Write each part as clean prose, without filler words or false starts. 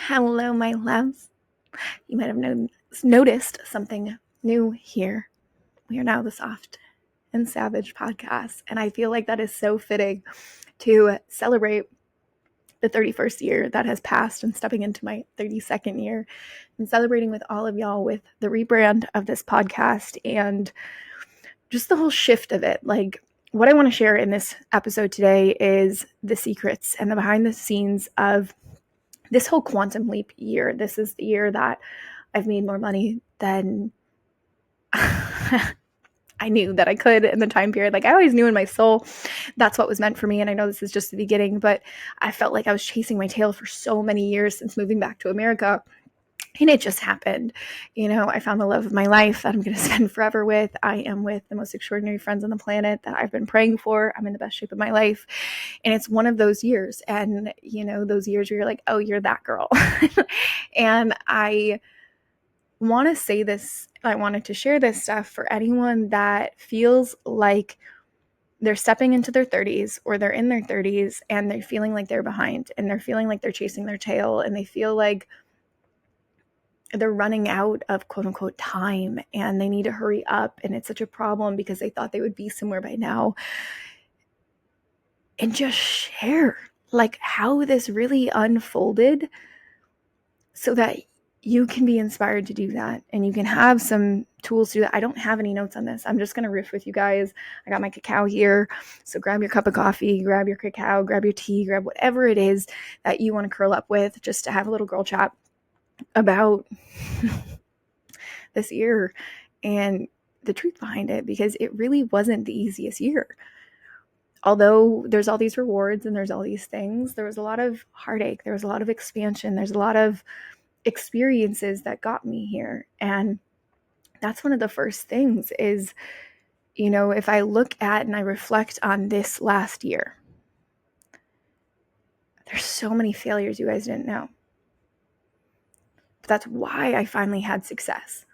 Hello, my loves. You might have noticed something new here. We are now the Soft and Savage podcast, and I feel like that is so fitting to celebrate the 31st year that has passed and stepping into my 32nd year and celebrating with all of y'all with the rebrand of this podcast and just the whole shift of it. Like, what I want to share in this episode today is the secrets and the behind the scenes of this whole quantum leap year. This is the year that I've made more money than I knew that I could in the time period. Like, I always knew in my soul that's what was meant for me. And I know this is just the beginning, but I felt like I was chasing my tail for so many years since moving back to America. And it just happened. I found the love of my life that I'm going to spend forever with. I am with the most extraordinary friends on the planet that I've been praying for. I'm in the best shape of my life. And it's one of those years. And, those years where you're like, oh, you're that girl. And I want to say this. I wanted to share this stuff for anyone that feels like they're stepping into their 30s or they're in their 30s and they're feeling like they're behind and they're feeling like they're chasing their tail and they feel like they're running out of quote unquote time and they need to hurry up. And it's such a problem because they thought they would be somewhere by now. And just share like how this really unfolded so that you can be inspired to do that and you can have some tools to do that. I don't have any notes on this. I'm just going to riff with you guys. I got my cacao here. So grab your cup of coffee, grab your cacao, grab your tea, grab whatever it is that you want to curl up with just to have a little girl chat about this year and the truth behind it, because it really wasn't the easiest year. Although there's all these rewards and there's all these things, there was a lot of heartache. There was a lot of expansion. There's a lot of experiences that got me here. And that's one of the first things is, if I look at and I reflect on this last year, there's so many failures you guys didn't know. But that's why I finally had success.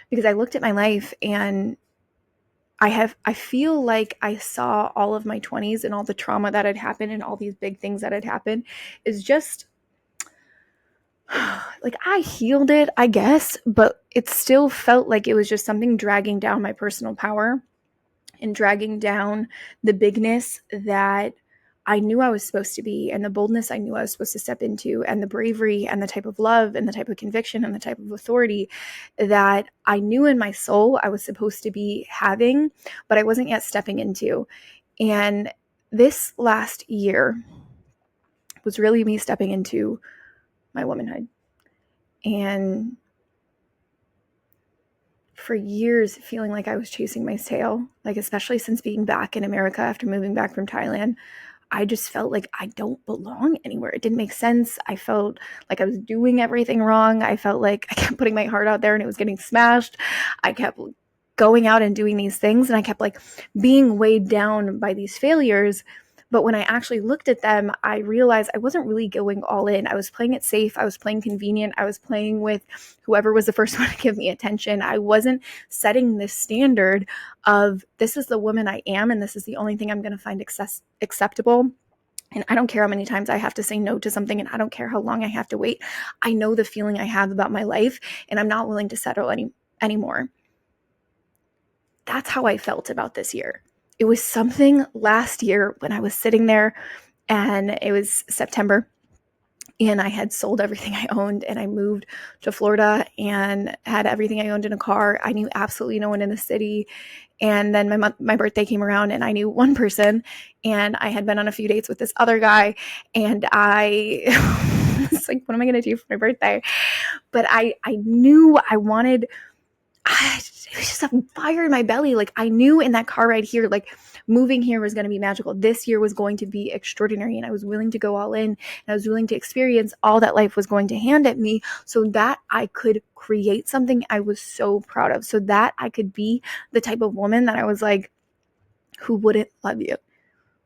Because I looked at my life and I feel like I saw all of my 20s and all the trauma that had happened and all these big things that had happened is just like I healed it, I guess, but it still felt like it was just something dragging down my personal power and dragging down the bigness that I knew I was supposed to be and the boldness I knew I was supposed to step into and the bravery and the type of love and the type of conviction and the type of authority that I knew in my soul I was supposed to be having, but I wasn't yet stepping into. And this last year was really me stepping into my womanhood. And for years feeling like I was chasing my tail, like especially since being back in America after moving back from Thailand, I just felt like I don't belong anywhere. It didn't make sense. I felt like I was doing everything wrong. I felt like I kept putting my heart out there and it was getting smashed. I kept going out and doing these things and I kept like being weighed down by these failures. But when I actually looked at them, I realized I wasn't really going all in. I was playing it safe. I was playing convenient. I was playing with whoever was the first one to give me attention. I wasn't setting this standard of this is the woman I am and this is the only thing I'm going to find acceptable. And I don't care how many times I have to say no to something and I don't care how long I have to wait. I know the feeling I have about my life and I'm not willing to settle anymore. That's how I felt about this year. It was something last year when I was sitting there and it was September and I had sold everything I owned and I moved to Florida and had everything I owned in a car. I knew absolutely no one in the city. And then my birthday came around and I knew one person and I had been on a few dates with this other guy and I was like, what am I going to do for my birthday? But I knew I wanted, it was just a fire in my belly. Like I knew in that car ride here, like moving here was going to be magical. This year was going to be extraordinary. And I was willing to go all in and I was willing to experience all that life was going to hand at me so that I could create something I was so proud of, so that I could be the type of woman that I was like, who wouldn't love you?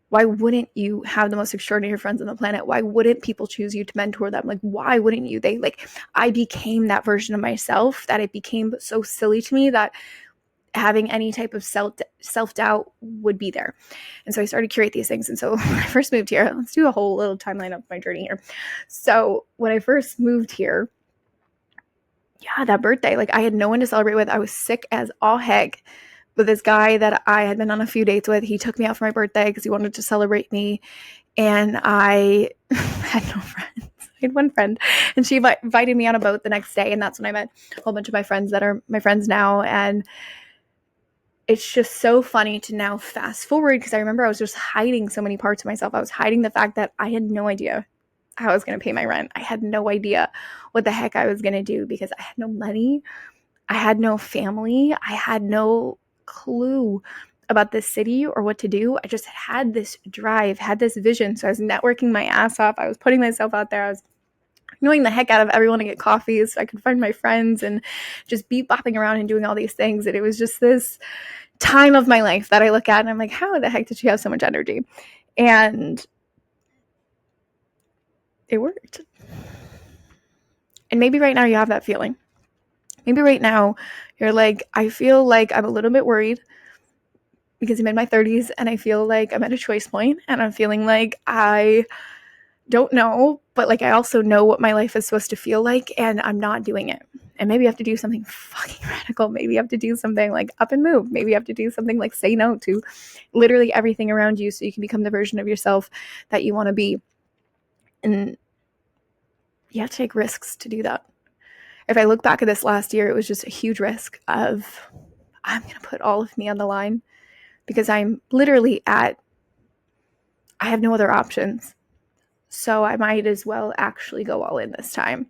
Why wouldn't you have the most extraordinary friends on the planet? Why wouldn't people choose you to mentor them? Like, why wouldn't you? I became that version of myself that it became so silly to me that having any type of self-doubt would be there. And so I started to curate these things. And so when I first moved here, let's do a whole little timeline of my journey here. So when I first moved here, that birthday, like I had no one to celebrate with. I was sick as all heck. But this guy that I had been on a few dates with, he took me out for my birthday because he wanted to celebrate me. And I had no friends. I had one friend, and she invited me on a boat the next day. And that's when I met a whole bunch of my friends that are my friends now. And it's just so funny to now fast forward, because I remember I was just hiding so many parts of myself. I was hiding the fact that I had no idea how I was going to pay my rent. I had no idea what the heck I was going to do, because I had no money. I had no family. I had no clue about this city or what to do. I just had this drive, had this vision. So I was networking my ass off. I was putting myself out there. I was annoying the heck out of everyone to get coffees so I could find my friends and just be bopping around and doing all these things. And it was just this time of my life that I look at and I'm like, how the heck did she have so much energy? And it worked. And maybe right now you have that feeling. Maybe right now you're like, I feel like I'm a little bit worried because I'm in my 30s and I feel like I'm at a choice point, and I'm feeling like I don't know, but like I also know what my life is supposed to feel like, and I'm not doing it. And maybe you have to do something fucking radical. Maybe you have to do something like up and move. Maybe you have to do something like say no to literally everything around you so you can become the version of yourself that you want to be. And you have to take risks to do that. If I look back at this last year, it was just a huge risk of, I'm going to put all of me on the line, because I'm literally I have no other options. So I might as well actually go all in this time.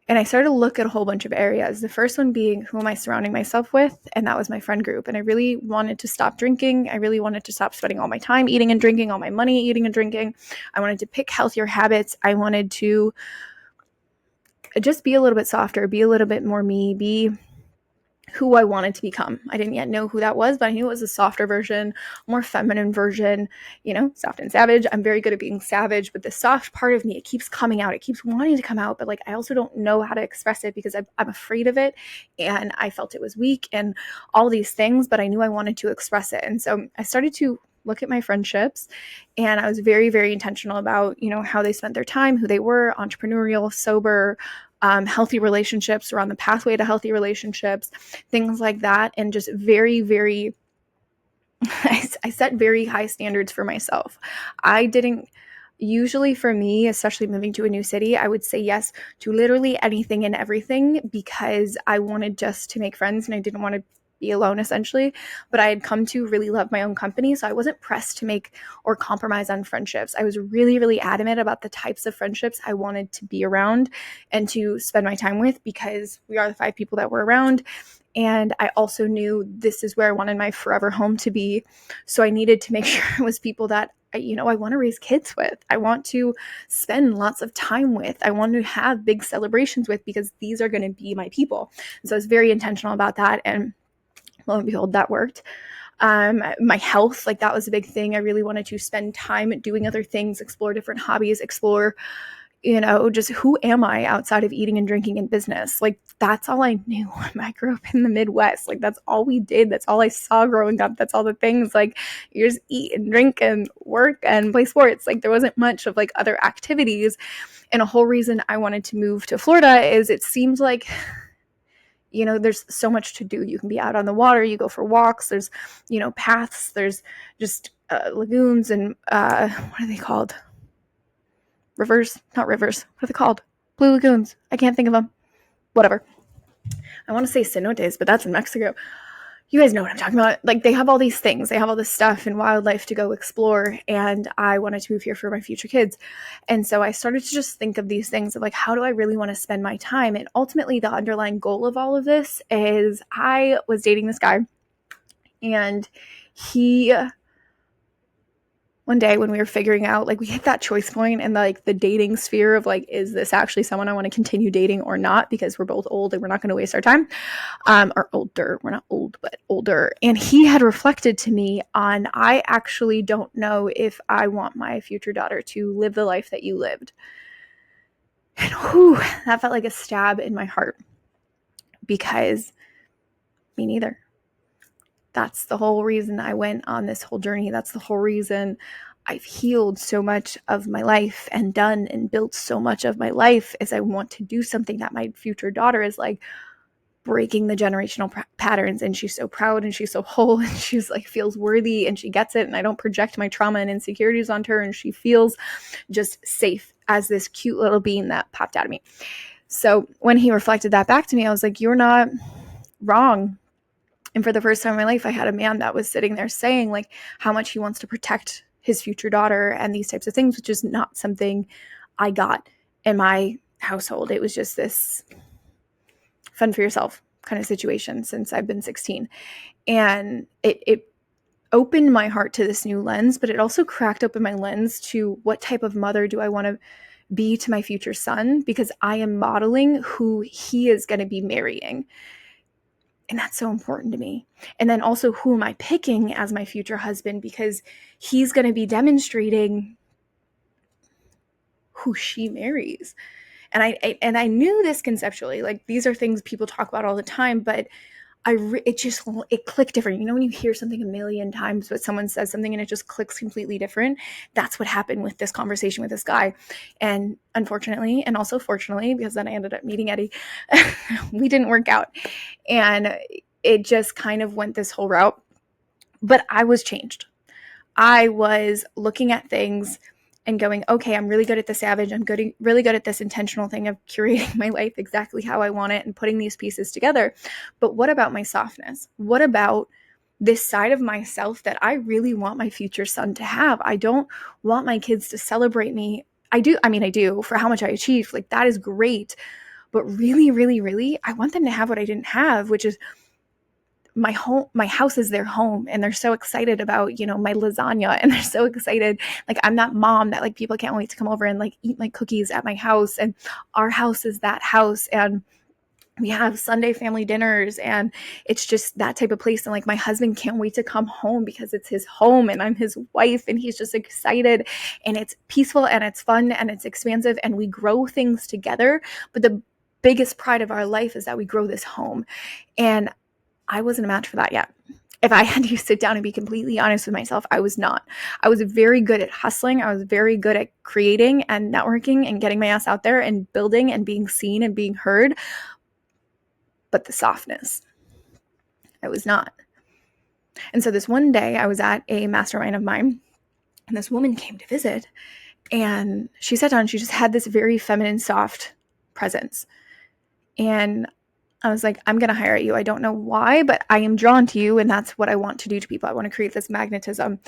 And I started to look at a whole bunch of areas. The first one being, who am I surrounding myself with? And that was my friend group. And I really wanted to stop drinking. I really wanted to stop spending all my time eating and drinking, all my money eating and drinking. I wanted to pick healthier habits. I wanted to just be a little bit softer, be a little bit more me, be who I wanted to become. I didn't yet know who that was, but I knew it was a softer version, more feminine version, soft and savage. I'm very good at being savage, but the soft part of me, it keeps coming out. It keeps wanting to come out, but like I also don't know how to express it because I'm afraid of it, and I felt it was weak and all these things, but I knew I wanted to express it. And so I started to look at my friendships, and I was very, very intentional about, how they spent their time, who they were, entrepreneurial, sober, healthy relationships, or on the pathway to healthy relationships, things like that. And just very, very, I set very high standards for myself. I didn't, usually for me, especially moving to a new city, I would say yes to literally anything and everything because I wanted just to make friends and I didn't want to be alone essentially, but I had come to really love my own company. So I wasn't pressed to make or compromise on friendships. I was really, really adamant about the types of friendships I wanted to be around and to spend my time with, because we are the 5 people that were around. And I also knew this is where I wanted my forever home to be. So I needed to make sure it was people that I want to raise kids with. I want to spend lots of time with. I want to have big celebrations with, because these are going to be my people. And so I was very intentional about that. And lo and behold, that worked. My health, like that was a big thing. I really wanted to spend time doing other things, explore different hobbies, explore, just who am I outside of eating and drinking and business? Like that's all I knew when I grew up in the Midwest. Like that's all we did. That's all I saw growing up. That's all the things, like you just eat and drink and work and play sports. Like there wasn't much of like other activities. And a whole reason I wanted to move to Florida is it seems like there's so much to do. You can be out on the water, you go for walks, there's, paths, there's just lagoons and what are they called? Rivers? Not rivers. What are they called? Blue lagoons. I can't think of them. Whatever. I want to say cenotes, but that's in Mexico. You guys know what I'm talking about. Like they have all these things. They have all this stuff and wildlife to go explore. And I wanted to move here for my future kids. And so I started to just think of these things of like, how do I really want to spend my time? And ultimately the underlying goal of all of this is I was dating this guy, and he, one day when we were figuring out, like we hit that choice point in like the dating sphere of like, is this actually someone I want to continue dating or not? Because we're both old and we're not going to waste our time. Or older. We're not old, but older. And he had reflected to me on, I actually don't know if I want my future daughter to live the life that you lived. And that felt like a stab in my heart, because me neither. That's the whole reason I went on this whole journey. That's the whole reason I've healed so much of my life and done and built so much of my life, is I want to do something that my future daughter is like, breaking the generational patterns. And she's so proud and she's so whole and she's like feels worthy and she gets it. And I don't project my trauma and insecurities onto her, and she feels just safe as this cute little being that popped out of me. So when he reflected that back to me, I was like, you're not wrong. And for the first time in my life, I had a man that was sitting there saying like how much he wants to protect his future daughter and these types of things, which is not something I got in my household. It was just this fun for yourself kind of situation since I've been 16. And it opened my heart to this new lens, but it also cracked open my lens to what type of mother do I want to be to my future son, because I am modeling who he is going to be marrying. And that's so important to me. And then also, who am I picking as my future husband, because he's going to be demonstrating who she marries. And I knew this conceptually, like these are things people talk about all the time, but it clicked different. You know, when you hear something a million times, but someone says something and it just clicks completely different. That's what happened with this conversation with this guy. And unfortunately, and also fortunately, because then I ended up meeting Eddie, we didn't work out. And it just kind of went this whole route. But I was changed. I was looking at things and going, okay, I'm really good at the savage. I'm really good at this intentional thing of curating my life exactly how I want it and putting these pieces together. But what about my softness? What about this side of myself that I really want my future son to have? I don't want my kids to celebrate me. I do for how much I achieved. Like, that is great. But really, really, really, I want them to have what I didn't have, which is my house is their home, and they're so excited about, my lasagna, and they're so excited. Like, I'm that mom that like people can't wait to come over and like eat my cookies at my house, and our house is that house, and we have Sunday family dinners, and it's just that type of place. And like, my husband can't wait to come home because it's his home and I'm his wife, and he's just excited, and it's peaceful and it's fun and it's expansive, and we grow things together. But the biggest pride of our life is that we grow this home. And I wasn't a match for that yet. If I had to sit down and be completely honest with myself, I was not. I was very good at hustling. I was very good at creating and networking and getting my ass out there and building and being seen and being heard. But the softness, I was not. And so this one day I was at a mastermind of mine, and this woman came to visit, and she sat down and she just had this very feminine, soft presence. And I was like, I'm going to hire you. I don't know why, but I am drawn to you, and that's what I want to do to people. I want to create this magnetism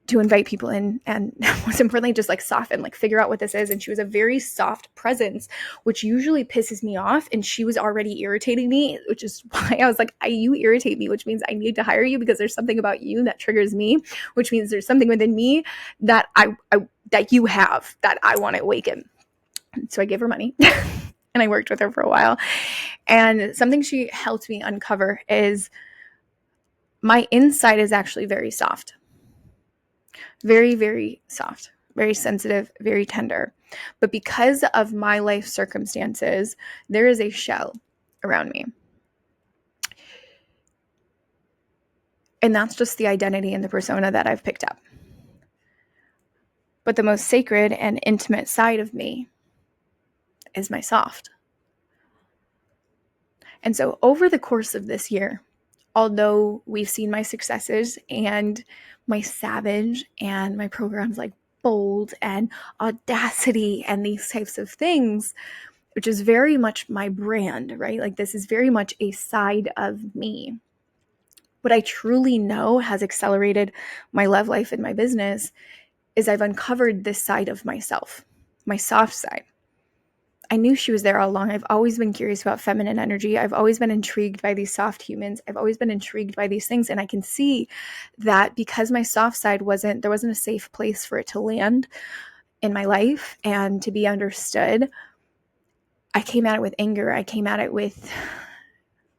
to invite people in, and most importantly, just like soften, like figure out what this is. And she was a very soft presence, which usually pisses me off. And she was already irritating me, which is why I was like, you irritate me, which means I need to hire you, because there's something about you that triggers me, which means there's something within me that that you have that I want to awaken. So I gave her money. And I worked with her for a while. And something she helped me uncover is my inside is actually very soft. Very, very soft, very sensitive, very tender. But because of my life circumstances, there is a shell around me. And that's just the identity and the persona that I've picked up. But the most sacred and intimate side of me is my soft. And so over the course of this year, although we've seen my successes and my savage and my programs like Bold and Audacity and these types of things, which is very much my brand, right? Like, this is very much a side of me. What I truly know has accelerated my love life and my business is I've uncovered this side of myself, my soft side. I knew she was there all along. I've always been curious about feminine energy. I've always been intrigued by these soft humans. I've always been intrigued by these things. And I can see that because my soft side there wasn't a safe place for it to land in my life and to be understood, I came at it with anger. I came at it with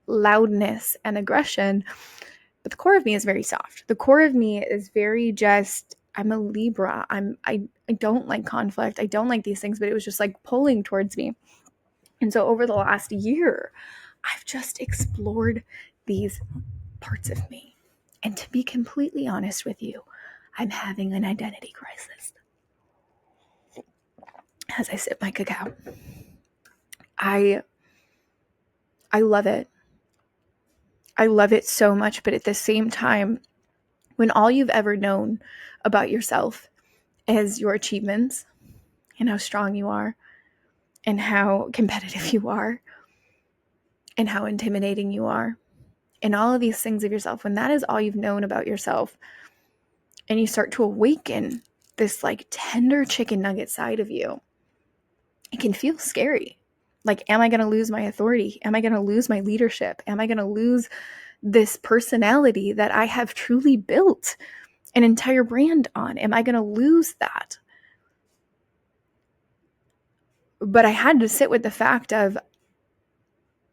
loudness and aggression. But the core of me is very soft. The core of me is very just, I'm a Libra. I don't like conflict. I don't like these things, but it was just like pulling towards me. And so over the last year, I've just explored these parts of me. And to be completely honest with you, I'm having an identity crisis. As I sip my cacao, I love it. I love it so much, but at the same time, when all you've ever known about yourself is your achievements and how strong you are and how competitive you are and how intimidating you are and all of these things of yourself, when that is all you've known about yourself, and you start to awaken this like tender chicken nugget side of you, it can feel scary. Like, am I going to lose my authority? Am I going to lose my leadership? Am I going to lose this personality that I have truly built an entire brand on? Am I going to lose that? But I had to sit with the fact of,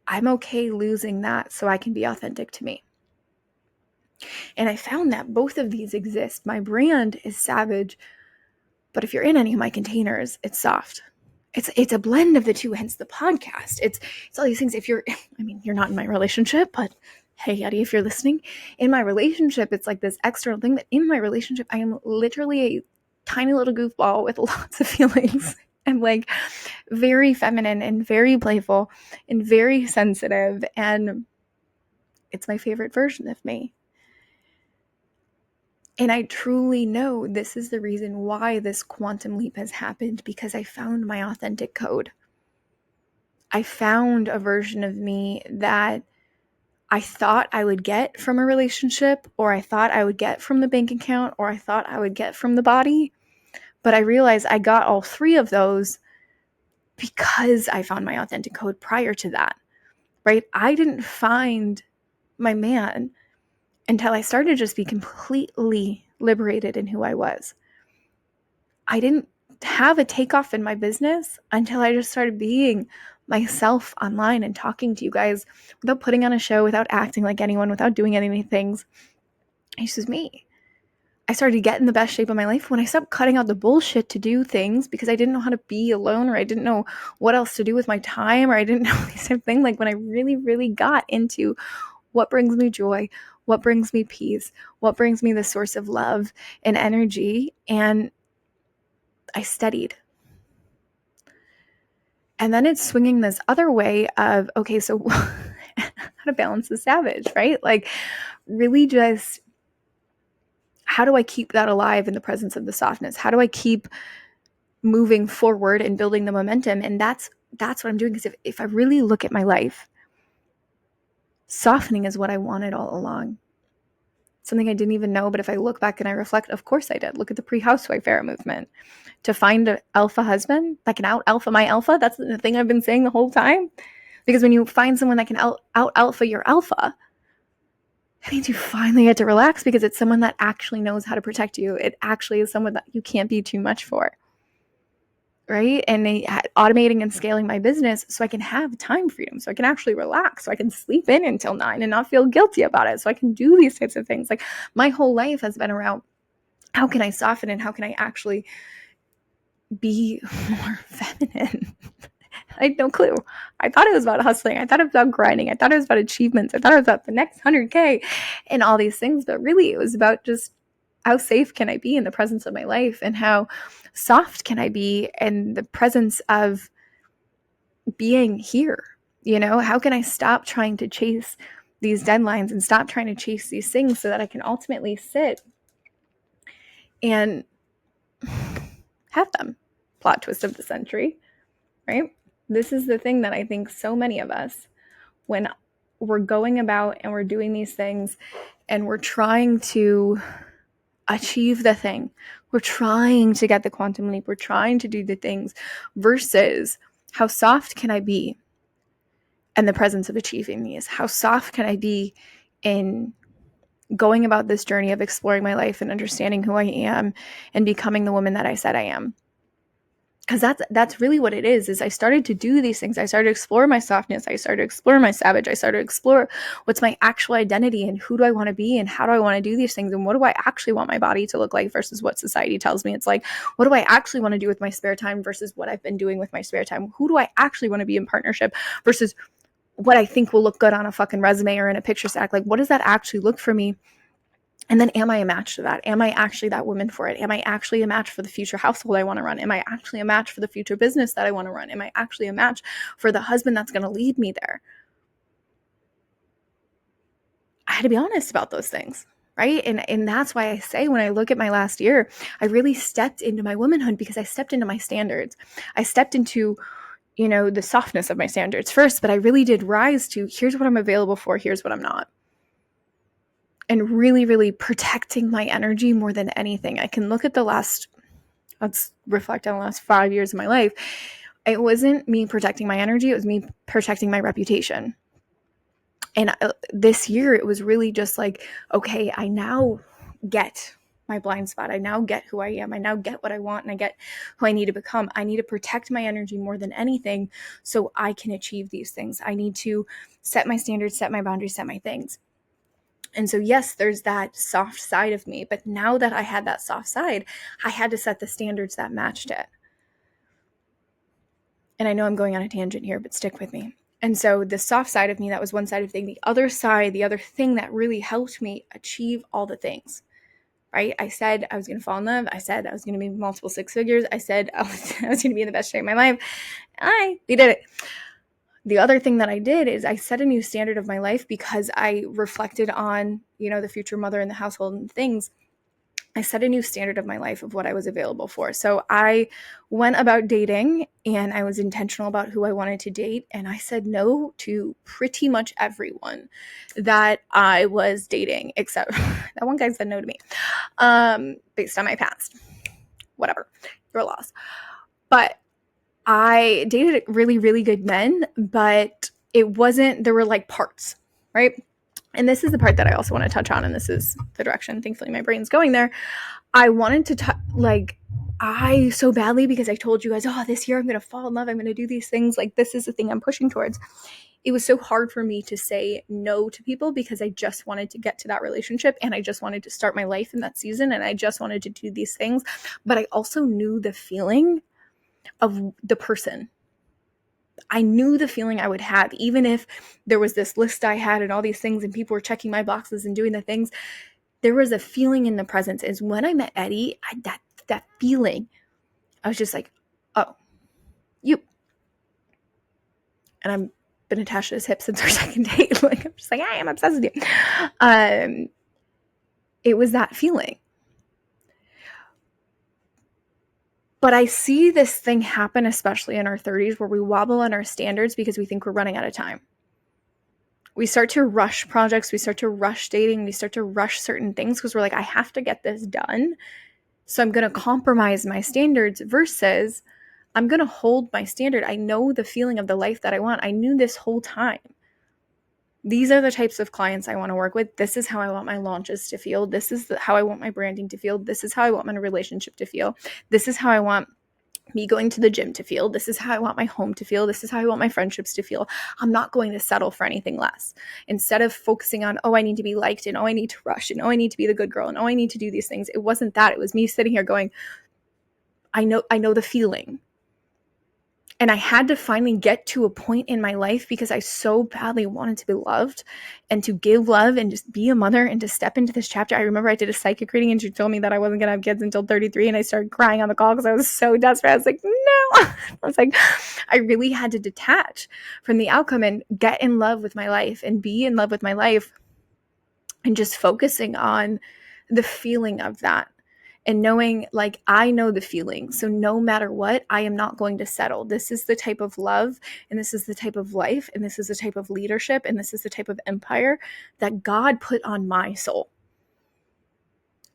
I'm okay losing that so I can be authentic to me. And I found that both of these exist. My brand is savage, but if you're in any of my containers, it's soft. It's a blend of the two, hence the podcast. It's all these things. If you're not in my relationship, but hey, Yeti, if you're listening, in my relationship, it's like this external thing that in my relationship, I am literally a tiny little goofball with lots of feelings. I'm like very feminine and very playful and very sensitive. And it's my favorite version of me. And I truly know this is the reason why this quantum leap has happened, because I found my authentic code. I found a version of me that I thought I would get from a relationship, or I thought I would get from the bank account, or I thought I would get from the body. But I realized I got all three of those because I found my authentic code prior to that, right? I didn't find my man until I started to just be completely liberated in who I was. I didn't have a takeoff in my business until I just started being myself online and talking to you guys without putting on a show, without acting like anyone, without doing any things. It's just me. I started to get in the best shape of my life when I stopped cutting out the bullshit to do things because I didn't know how to be alone, or I didn't know what else to do with my time, or I didn't know these type of things. Like when I really, really got into what brings me joy, what brings me peace, what brings me the source of love and energy, and I studied. And then it's swinging this other way of, okay, so how to balance the savage, right? Like really just, how do I keep that alive in the presence of the softness? How do I keep moving forward and building the momentum? And that's what I'm doing. Because if I really look at my life, softening is what I wanted all along. Something I didn't even know, but if I look back and I reflect, of course I did. Look at the pre-housewife era movement. To find an alpha husband that can out-alpha my alpha, that's the thing I've been saying the whole time. Because when you find someone that can out-alpha your alpha, it means you finally get to relax, because it's someone that actually knows how to protect you. It actually is someone that you can't be too much for. Right? And automating and scaling my business so I can have time freedom, so I can actually relax, so I can sleep in until 9 and not feel guilty about it, so I can do these types of things. Like my whole life has been around, how can I soften and how can I actually be more feminine? I had no clue. I thought it was about hustling. I thought it was about grinding. I thought it was about achievements. I thought it was about the next 100K and all these things. But really, it was about just how safe can I be in the presence of my life, and how soft can I be in the presence of being here? You know, how can I stop trying to chase these deadlines and stop trying to chase these things so that I can ultimately sit and have them? Plot twist of the century, right? This is the thing that I think so many of us, when we're going about and we're doing these things and we're trying to achieve the thing, we're trying to get the quantum leap, we're trying to do the things, versus how soft can I be in the presence of achieving these? How soft can I be in going about this journey of exploring my life and understanding who I am and becoming the woman that I said I am? Because that's really what it is I started to do these things. I started to explore my softness. I started to explore my savage. I started to explore what's my actual identity and who do I want to be and how do I want to do these things and what do I actually want my body to look like versus what society tells me it's like. What do I actually want to do with my spare time versus what I've been doing with my spare time? Who do I actually want to be in partnership versus what I think will look good on a fucking resume or in a picture stack. Like, what does that actually look for me? And then am I a match to that? Am I actually that woman for it? Am I actually a match for the future household I want to run? Am I actually a match for the future business that I want to run? Am I actually a match for the husband that's going to lead me there? I had to be honest about those things, right? And that's why I say when I look at my last year, I really stepped into my womanhood because I stepped into my standards. I stepped into, the softness of my standards first, but I really did rise to here's what I'm available for, here's what I'm not. And really, really protecting my energy more than anything. I can look at let's reflect on the last 5 years of my life. It wasn't me protecting my energy, it was me protecting my reputation. And this year, it was really just like, okay, I now get my blind spot. I now get who I am. I now get what I want, and I get who I need to become. I need to protect my energy more than anything so I can achieve these things. I need to set my standards, set my boundaries, set my things. And so, yes, there's that soft side of me. But now that I had that soft side, I had to set the standards that matched it. And I know I'm going on a tangent here, but stick with me. And so the soft side of me, that was one side of thing. The other side, the other thing that really helped me achieve all the things, right? I said I was going to fall in love. I said I was going to be multiple six figures. I said I was going to be in the best shape of my life. We did it. The other thing that I did is I set a new standard of my life because I reflected on, the future mother in the household and things. I set a new standard of my life of what I was available for. So I went about dating and I was intentional about who I wanted to date. And I said no to pretty much everyone that I was dating, except that one guy said no to me based on my past. Whatever, your loss. But I dated really, really good men, but there were like parts, right? And this is the part that I also want to touch on, and this is the direction, thankfully, my brain's going there. I wanted to, I so badly, because I told you guys, this year I'm going to fall in love, I'm going to do these things, like, this is the thing I'm pushing towards. It was so hard for me to say no to people because I just wanted to get to that relationship, and I just wanted to start my life in that season, and I just wanted to do these things. But I also knew the feeling of the person. I knew the feeling I would have, even if there was this list I had and all these things and people were checking my boxes and doing the things. There was a feeling in the presence. Is when I met Eddie, that feeling, I was just like, oh, you. And I've been attached to his hip since our second date. Like, I'm just like, I am obsessed with you. It was that feeling. But I see this thing happen, especially in our 30s, where we wobble on our standards because we think we're running out of time. We start to rush projects. We start to rush dating. We start to rush certain things because we're like, I have to get this done. So I'm going to compromise my standards versus I'm going to hold my standard. I know the feeling of the life that I want. I knew this whole time. These are the types of clients I want to work with. This is how I want my launches to feel. This is how I want my branding to feel. This is how I want my relationship to feel. This is how I want me going to the gym to feel. This is how I want my home to feel. This is how I want my friendships to feel. I'm not going to settle for anything less. Instead of focusing on, I need to be liked, and I need to rush, and I need to be the good girl, and I need to do these things. It wasn't that. It was me sitting here going, I know the feeling. And I had to finally get to a point in my life because I so badly wanted to be loved and to give love and just be a mother and to step into this chapter. I remember I did a psychic reading and she told me that I wasn't going to have kids until 33, and I started crying on the call because I was so desperate. I was like, no. I was like, I really had to detach from the outcome and get in love with my life and be in love with my life and just focusing on the feeling of that. And knowing, like, I know the feeling. So no matter what, I am not going to settle. This is the type of love, and this is the type of life, and this is the type of leadership, and this is the type of empire that God put on my soul.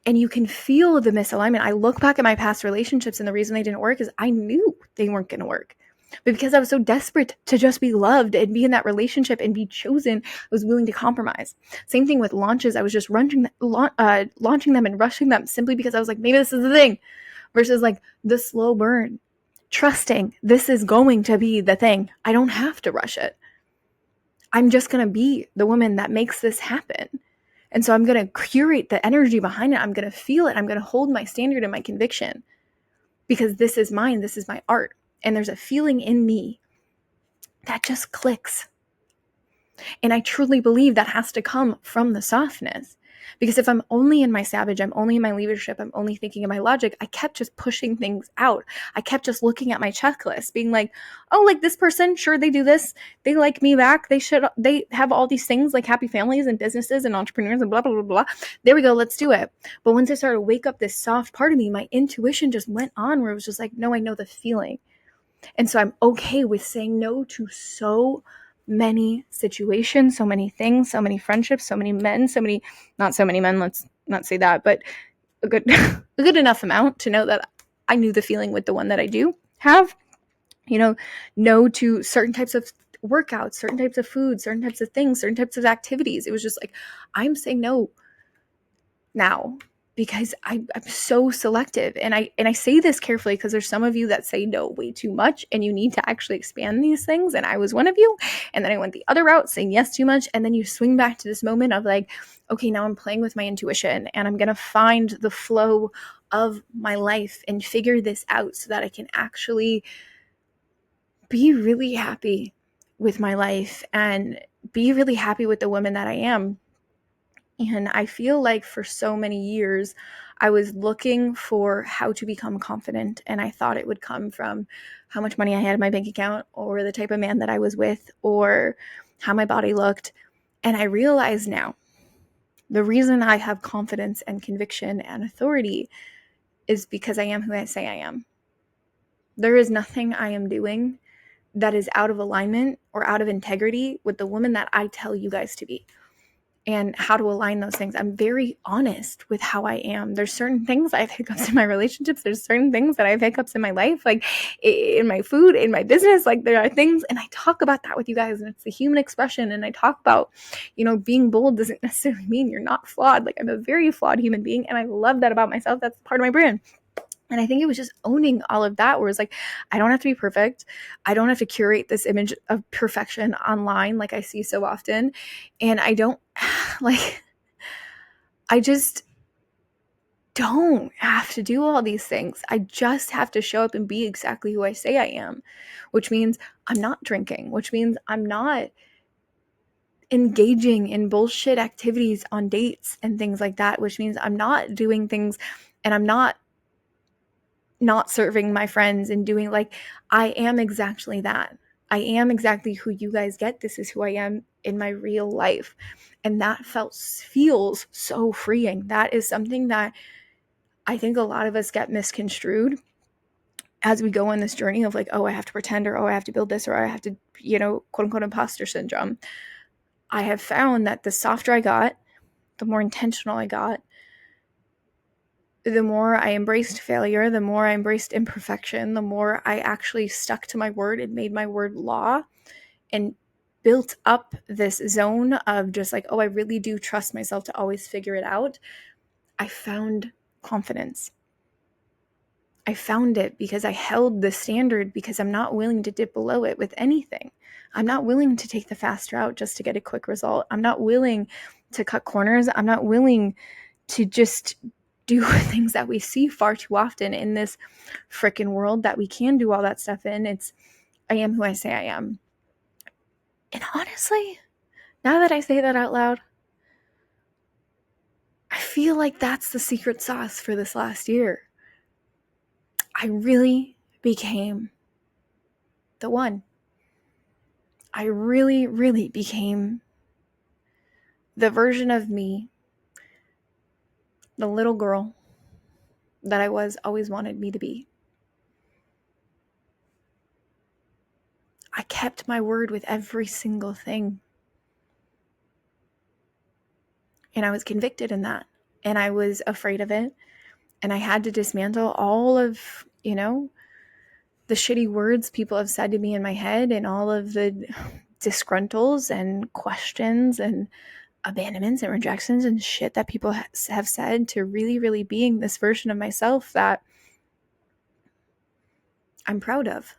And you can feel the misalignment. I look back at my past relationships, and the reason they didn't work is I knew they weren't going to work. But because I was so desperate to just be loved and be in that relationship and be chosen, I was willing to compromise. Same thing with launches. I was just launching them and rushing them simply because I was like, maybe this is the thing, versus like the slow burn, trusting this is going to be the thing. I don't have to rush it. I'm just going to be the woman that makes this happen. And so I'm going to curate the energy behind it. I'm going to feel it. I'm going to hold my standard and my conviction because this is mine. This is my art. And there's a feeling in me that just clicks. And I truly believe that has to come from the softness. Because if I'm only in my savage, I'm only in my leadership, I'm only thinking in my logic, I kept just pushing things out. I kept just looking at my checklist, being like, oh, like this person, sure, they do this. They like me back. They have all these things like happy families and businesses and entrepreneurs and blah, blah, blah, blah. There we go. Let's do it. But once I started to wake up this soft part of me, my intuition just went on where it was just like, no, I know the feeling. And so I'm okay with saying no to so many situations, so many things, so many friendships, so many men, not so many men, let's not say that, but a good, a good enough amount to know that I knew the feeling with the one that I do have, no to certain types of workouts, certain types of food, certain types of things, certain types of activities. It was just like, I'm saying no now because I'm so selective. And I say this carefully because there's some of you that say no way too much and you need to actually expand these things. And I was one of you. And then I went the other route saying yes too much. And then you swing back to this moment of like, okay, now I'm playing with my intuition and I'm going to find the flow of my life and figure this out so that I can actually be really happy with my life and be really happy with the woman that I am. And I feel like for so many years, I was looking for how to become confident. And I thought it would come from how much money I had in my bank account or the type of man that I was with or how my body looked. And I realize now the reason I have confidence and conviction and authority is because I am who I say I am. There is nothing I am doing that is out of alignment or out of integrity with the woman that I tell you guys to be. And how to align those things. I'm very honest with how I am. There's certain things I have hiccups in my relationships. There's certain things that I have hiccups in my life, like in my food, in my business. Like there are things, and I talk about that with you guys, and it's the human expression. And I talk about, being bold doesn't necessarily mean you're not flawed. Like I'm a very flawed human being, and I love that about myself. That's part of my brand. And I think it was just owning all of that, where it's like, I don't have to be perfect. I don't have to curate this image of perfection online like I see so often. And I don't I just don't have to do all these things. I just have to show up and be exactly who I say I am, which means I'm not drinking, which means I'm not engaging in bullshit activities on dates and things like that, which means I'm not doing things and I'm not serving my friends and doing I am exactly that. I am exactly who you guys get. This is who I am in my real life. And that feels so freeing. That is something that I think a lot of us get misconstrued as we go on this journey of I have to pretend, or I have to build this, or I have to, quote unquote imposter syndrome. I have found that the softer I got, the more intentional I got, the more I embraced failure, the more I embraced imperfection, the more I actually stuck to my word and made my word law and built up this zone of just I really do trust myself to always figure it out. I found confidence. I found it because I held the standard, because I'm not willing to dip below it with anything. I'm not willing to take the fast route just to get a quick result. I'm not willing to cut corners. I'm not willing to just do things that we see far too often in this freaking world that we can do all that stuff in. I am who I say I am. And honestly, now that I say that out loud, I feel like that's the secret sauce for this last year. I really became the one. I really, really became the version of me, the little girl that I always wanted me to be. I kept my word with every single thing. And I was convicted in that. And I was afraid of it. And I had to dismantle all of, the shitty words people have said to me in my head, and all of the disgruntles and questions and abandonments and rejections and shit that people have said, to really, really being this version of myself that I'm proud of.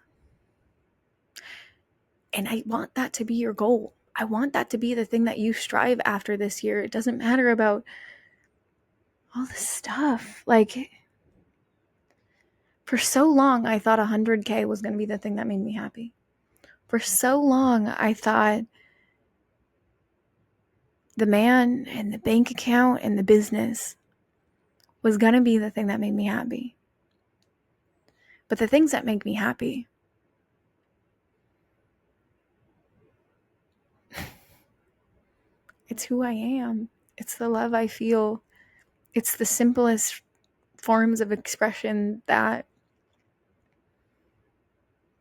And I want that to be your goal. I want that to be the thing that you strive after this year. It doesn't matter about all this stuff. For so long, I thought 100K was going to be the thing that made me happy. For so long, I thought The man and the bank account and the business was going to be the thing that made me happy. But the things that make me happy, it's who I am. It's the love I feel. It's the simplest forms of expression that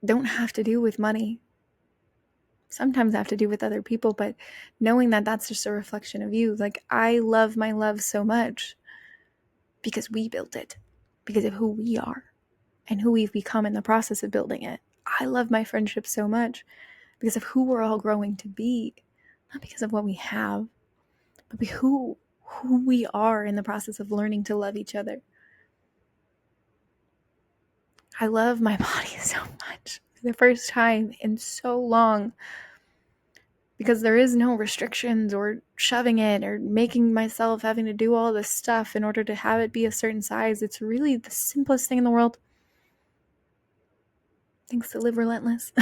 don't have to do with money. Sometimes have to do with other people, but knowing that that's just a reflection of you. Like, I love my love so much because we built it, because of who we are and who we've become in the process of building it. I love my friendship so much because of who we're all growing to be, not because of what we have, but who we are in the process of learning to love each other. I love my body so much for the first time in so long, because there is no restrictions or shoving it or making myself having to do all this stuff in order to have it be a certain size. It's really the simplest thing in the world. Thanks to Live Relentless.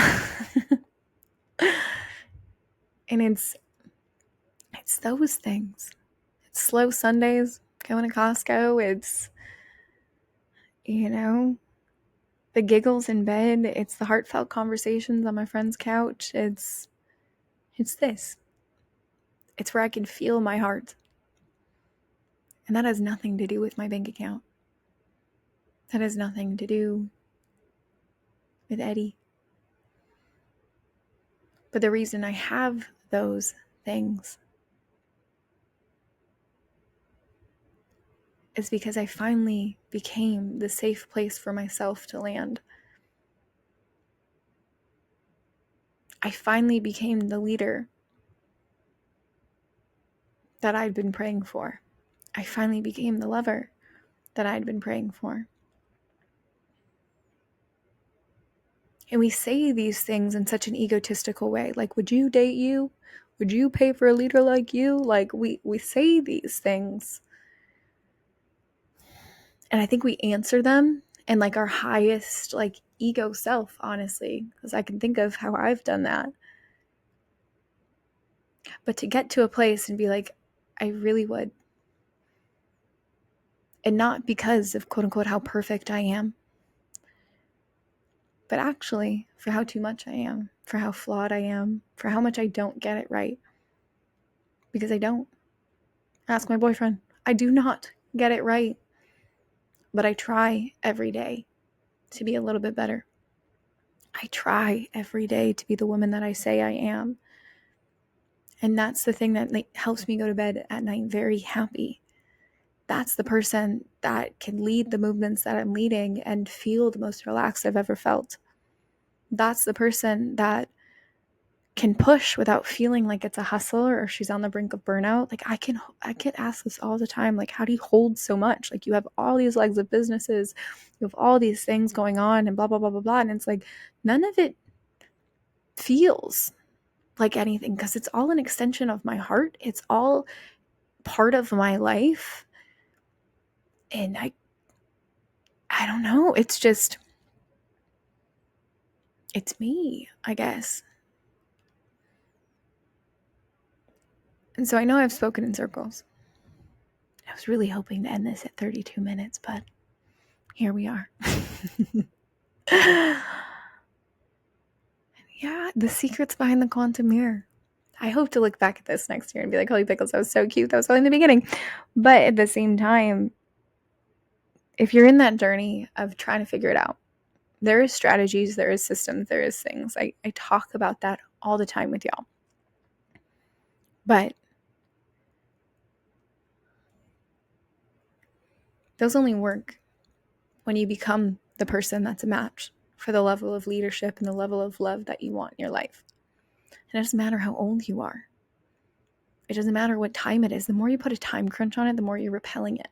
And it's those things. It's slow Sundays, going to Costco. It's, the giggles in bed. It's the heartfelt conversations on my friend's couch. It's this. It's where I can feel my heart. And that has nothing to do with my bank account. That has nothing to do with Eddie. But the reason I have those things is because I finally became the safe place for myself to land. I finally became the leader that I'd been praying for. I finally became the lover that I'd been praying for. And we say these things in such an egotistical way. Like, would you date you? Would you pay for a leader like you? Like, we say these things. And I think we answer them in like our highest like ego self, honestly, because I can think of how I've done that. But to get to a place and be like, I really would. And not because of quote unquote how perfect I am, but actually for how too much I am, for how flawed I am, for how much I don't get it right. Because I don't. Ask my boyfriend. I do not get it right. But I try every day to be a little bit better. I try every day to be the woman that I say I am. And that's the thing that helps me go to bed at night very happy. That's the person that can lead the movements that I'm leading and feel the most relaxed I've ever felt. That's the person that can push without feeling like it's a hustle or she's on the brink of burnout. Like, I get asked this all the time. Like, how do you hold so much? Like, you have all these legs of businesses, you have all these things going on and blah, blah, blah, blah, blah. And it's like, none of it feels like anything because it's all an extension of my heart. It's all part of my life. And I don't know. It's just, it's me, I guess. And so I know I've spoken in circles. I was really hoping to end this at 32 minutes, but here we are. Yeah, the secrets behind the quantum mirror. I hope to look back at this next year and be like, holy pickles, that was so cute. That was only in the beginning. But at the same time, if you're in that journey of trying to figure it out, there is strategies, there is systems, there is things. I talk about that all the time with y'all. But those only work when you become the person that's a match for the level of leadership and the level of love that you want in your life. And it doesn't matter how old you are. It doesn't matter what time it is. The more you put a time crunch on it, the more you're repelling it.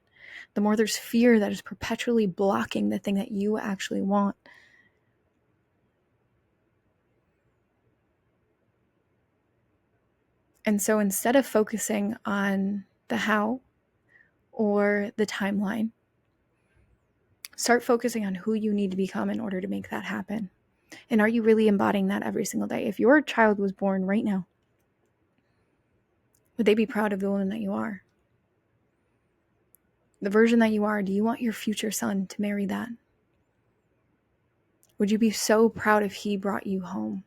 The more there's fear that is perpetually blocking the thing that you actually want. And so instead of focusing on the how or the timeline, start focusing on who you need to become in order to make that happen. And are you really embodying that every single day? If your child was born right now, Would they be proud of the woman that you are? The version that you are, do you want your future son to marry that? Would you be so proud if he brought you home?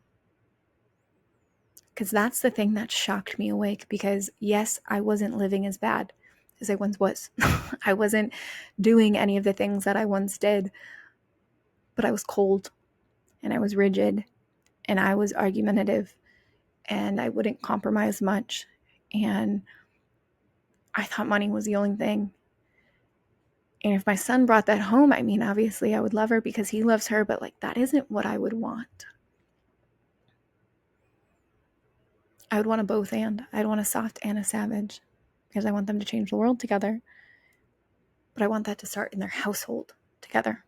Because that's the thing that shocked me awake, because yes, I wasn't living as bad as I once was. I wasn't doing any of the things that I once did, but I was cold and I was rigid and I was argumentative and I wouldn't compromise much. And I thought money was the only thing. And if my son brought that home, I mean, obviously I would love her because he loves her, but like, that isn't what I would want. I would want a both and. I'd want a soft and a savage because I want them to change the world together. But I want that to start in their household together.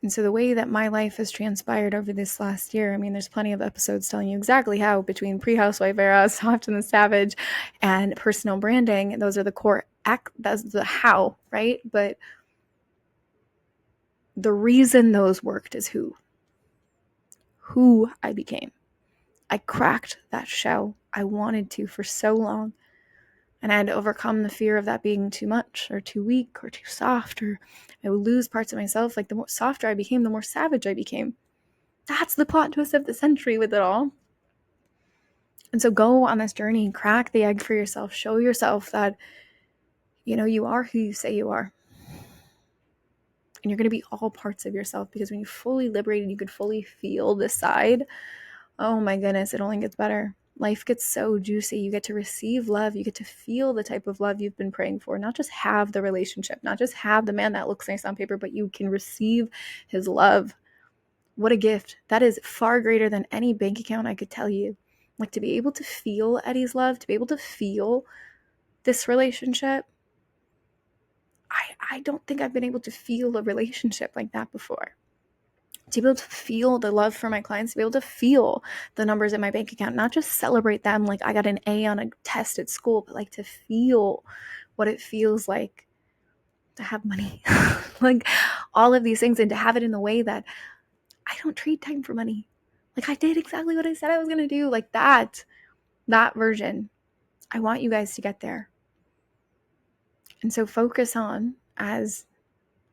And so the way that my life has transpired over this last year, I mean, there's plenty of episodes telling you exactly how, between pre-housewife era, soft and the savage, and personal branding, those are the core that's the how, right? But the reason those worked is who I became. I cracked that shell. I wanted to for so long. And I had to overcome the fear of that being too much or too weak or too soft, or I would lose parts of myself. Like, the more softer I became, the more savage I became. That's the plot twist of the century with it all. And so go on this journey, crack the egg for yourself, show yourself that, you are who you say you are. And you're going to be all parts of yourself, because when you fully liberated, you could fully feel this side. Oh my goodness, it only gets better. Life gets so juicy. You get to receive love. You get to feel the type of love you've been praying for, not just have the relationship, not just have the man that looks nice on paper, but you can receive his love. What a gift. That is far greater than any bank account I could tell you. Like, to be able to feel Eddie's love, to be able to feel this relationship. I don't think I've been able to feel a relationship like that before. To be able to feel the love for my clients, to be able to feel the numbers in my bank account, not just celebrate them like I got an A on a test at school, but like to feel what it feels like to have money. Like, all of these things, and to have it in the way that I don't trade time for money. Like, I did exactly what I said I was going to do. Like, that version. I want you guys to get there. And so focus on, as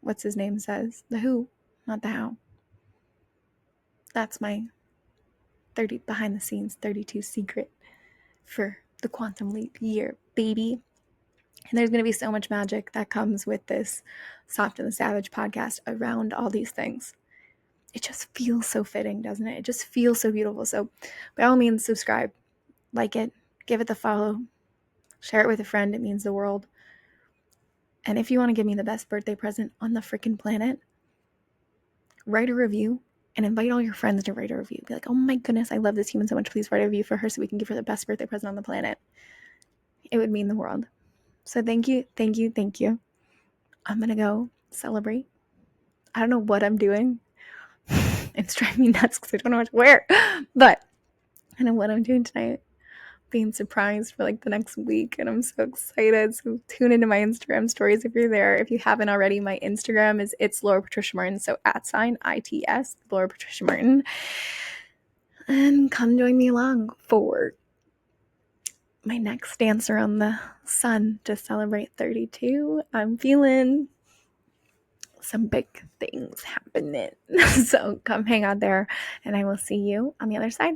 what's his name says, the who, not the how. That's my 30 behind the scenes 32 secret for the Quantum Leap year, baby. And there's going to be so much magic that comes with this Soft and the Savage podcast around all these things. It just feels so fitting, doesn't it? It just feels so beautiful. So by all means, subscribe, like it, give it the follow, share it with a friend. It means the world. And if you want to give me the best birthday present on the freaking planet, write a review and invite all your friends to write a review. Be like, oh my goodness, I love this human so much. Please write a review for her so we can give her the best birthday present on the planet. It would mean the world. So thank you. I'm going to go celebrate. I don't know what I'm doing. It's driving me nuts because I don't know what to wear. But I know what I'm doing tonight. Being surprised for like the next week, and I'm so excited. So tune into my Instagram stories if you're there. If you haven't already, my Instagram is it's Laura Patricia Martin, so @ITS Laura Patricia Martin, and come join me along for my next dance around the sun to celebrate 32. I'm feeling some big things happening. So come hang out there, and I will see you on the other side.